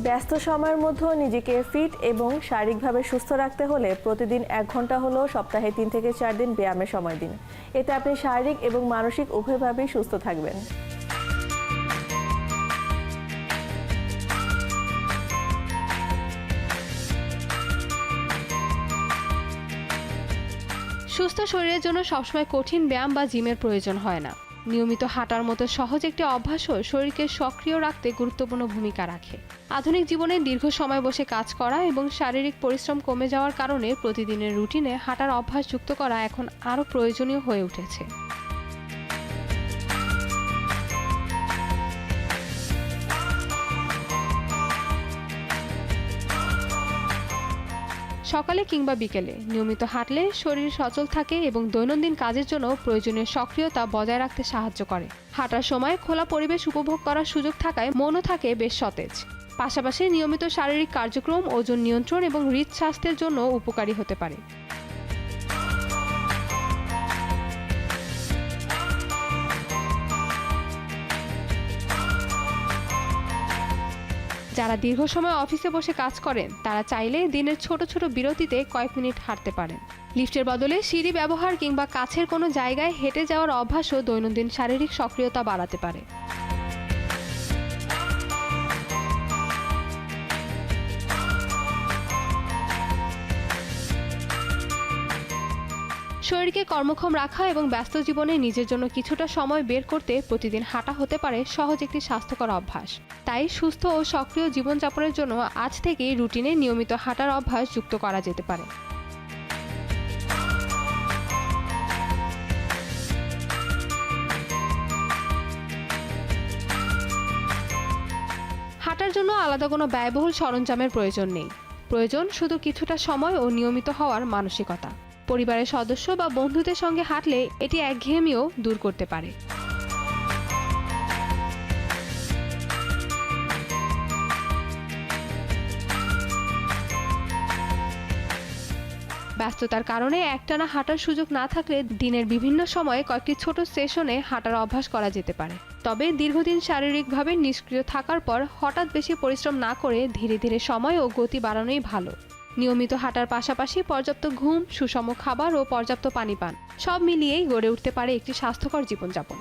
ব্যস্ত সময়ের মধ্যে নিজেকে ফিট এবং শারীরিকভাবে সুস্থ রাখতে হলে প্রতিদিন 1 ঘন্টা হলেও সপ্তাহে 3 থেকে 4 দিন ব্যায়ামের সময় দিন। এতে আপনি শারীরিক এবং মানসিক উভয়ভাবেই সুস্থ থাকবেন। সুস্থ শরীরের জন্য সবসময় কঠিন ব্যায়াম বা জিমের প্রয়োজন হয় না। নিয়মিত হাঁটার মতো সহজ একটি অভ্যাসও শরীরকে সক্রিয় রাখতে গুরুত্বপূর্ণ ভূমিকা রাখে। আধুনিক জীবনে দীর্ঘ সময় বসে কাজ করা এবং শারীরিক পরিশ্রম কমে যাওয়ার কারণে প্রতিদিনের রুটিনে হাঁটার অভ্যাস যুক্ত করা এখন আরও প্রয়োজনীয় হয়ে উঠেছে। সকালে কিংবা বিকেলে নিয়মিত হাঁটলে শরীর সচল থাকে এবং দৈনন্দিন কাজের জন্য প্রয়োজনীয় সক্রিয়তা বজায় রাখতে সাহায্য করে। হাঁটার সময় খোলা পরিবেশ উপভোগ করার সুযোগ থাকায় মনও থাকে বেশ সতেজ। পাশাপাশি নিয়মিত শারীরিক কার্যক্রম ওজন নিয়ন্ত্রণ এবং হৃদস্বাস্থ্যের জন্য উপকারী হতে পারে। যারা দীর্ঘ সময় অফিসে বসে কাজ করেন তারা চাইলে দিনের ছোট ছোট বিরতিতে কয়েক মিনিট হাঁটতে পারেন। লিফটের বদলে সিঁড়ি ব্যবহার কিংবা কাছের কোনো জায়গায় হেঁটে যাওয়ার অভ্যাসও দৈনন্দিন শারীরিক সক্রিয়তা বাড়াতে পারে। শরীরকে কর্মক্ষম রাখা এবং ব্যস্ত জীবনে নিজের জন্য কিছুটা সময় বের করতে প্রতিদিন হাঁটা হতে পারে সহজ একটি স্বাস্থ্যকর অভ্যাস। তাই সুস্থ ও সক্রিয় জীবনযাপনের জন্য আজ থেকেই রুটিনে নিয়মিত হাঁটার অভ্যাস যুক্ত করা যেতে পারে। হাঁটার জন্য আলাদা কোনো ব্যয়বহুল সরঞ্জামের প্রয়োজন নেই। প্রয়োজন শুধু কিছুটা সময় ও নিয়মিত হওয়ার মানসিকতা। পরিবারের সদস্য বা বন্ধুদের সঙ্গে হাঁটলে এটি একঘেয়েমিও দূর করতে পারে। ব্যস্ততার কারণে একটানা হাঁটার সুযোগ না থাকলে দিনের বিভিন্ন সময়ে কয়েকটি ছোট সেশনে হাঁটার অভ্যাস করা যেতে পারে। তবে দীর্ঘদিন শারীরিকভাবে নিষ্ক্রিয় থাকার পর হঠাৎ বেশি পরিশ্রম না করে ধীরে ধীরে সময় ও গতি বাড়ানোই ভালো। নিয়মিত হাঁটার পাশাপাশি পর্যাপ্ত ঘুম, সুষম খাবার ও পর্যাপ্ত পানি পান সব মিলিয়েই গড়ে উঠতে পারে একটি স্বাস্থ্যকর জীবনযাপন।